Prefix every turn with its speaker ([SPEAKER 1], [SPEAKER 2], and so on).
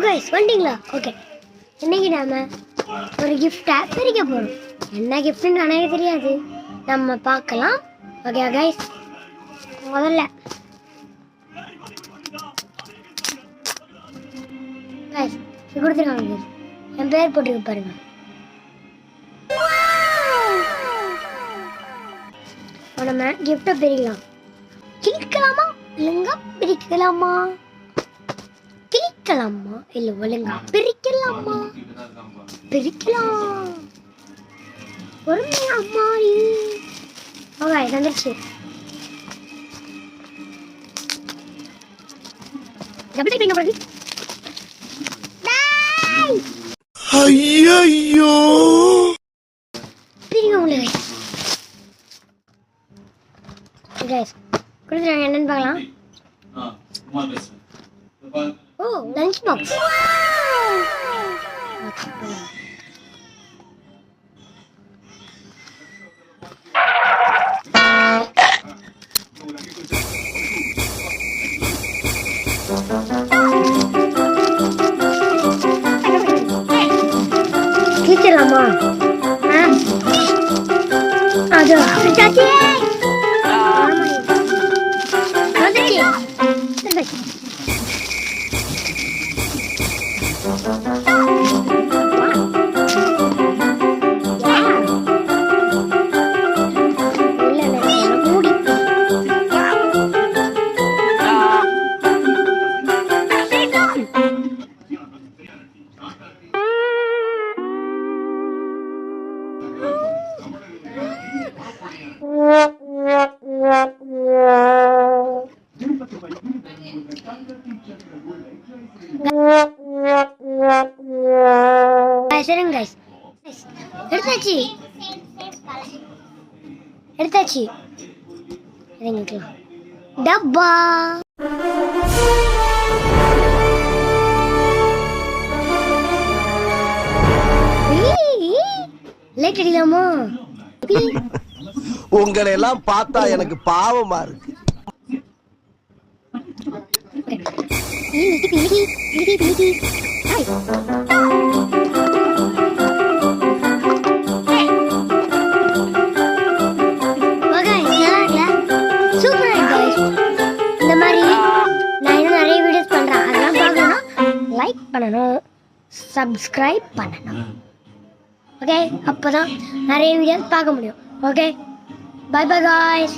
[SPEAKER 1] Guys வந்துட்டீங்களா? Okay, இன்னைக்கு நாம ஒரு கிஃப்டை பிரிக்க போகிறோம். என்ன கிஃப்ட்னு எனக்கு தெரியாது, நம்ம பார்க்கலாம். ஓகே கைஸ், முதல்ல கைஸ் கொடுத்துருக்காங்க. என் பேர் போட்டுருக்கு பாருங்க. நம்ம கிஃப்டை பிரிக்கலாம். கிழிக்கலாமா இல்லைங்க பிரிக்கலாமா? கிழிக்கலாமா இல்லை ஒழுங்கா பிரிக்கலாமா? பிரிக்கலாம். பொறுமையாம்மா. ஓகே வந்துருச்சு. எப்படி பிரிங்க போறது?
[SPEAKER 2] ஐயோ
[SPEAKER 1] பிரிங்க முடியல கைஸ். கொடுத்துருவாங்க, என்னன்னு பார்க்கலாம். ஓ, லஞ்ச் பாக்ஸ். கிழிச்சிடலாமா? அது வந்துச்சு. எடுத்தாச்சு எடுத்தாச்சு. டப்பா லைட் அடிக்கலாமா?
[SPEAKER 2] உங்களை எல்லாம் பார்த்தா எனக்கு பாவமா இருக்கு.
[SPEAKER 1] இந்த மாதிரி நான் இன்னும் நிறைய வீடியோஸ் பண்றேன், அதெல்லாம் பார்க்கணும்னா லைக் பண்ணணும், சப்ஸ்கிரைப் பண்ணணும். ஓகே, அப்போதான் நிறைய வீடியோஸ் பார்க்க முடியும். Okay, bye bye guys.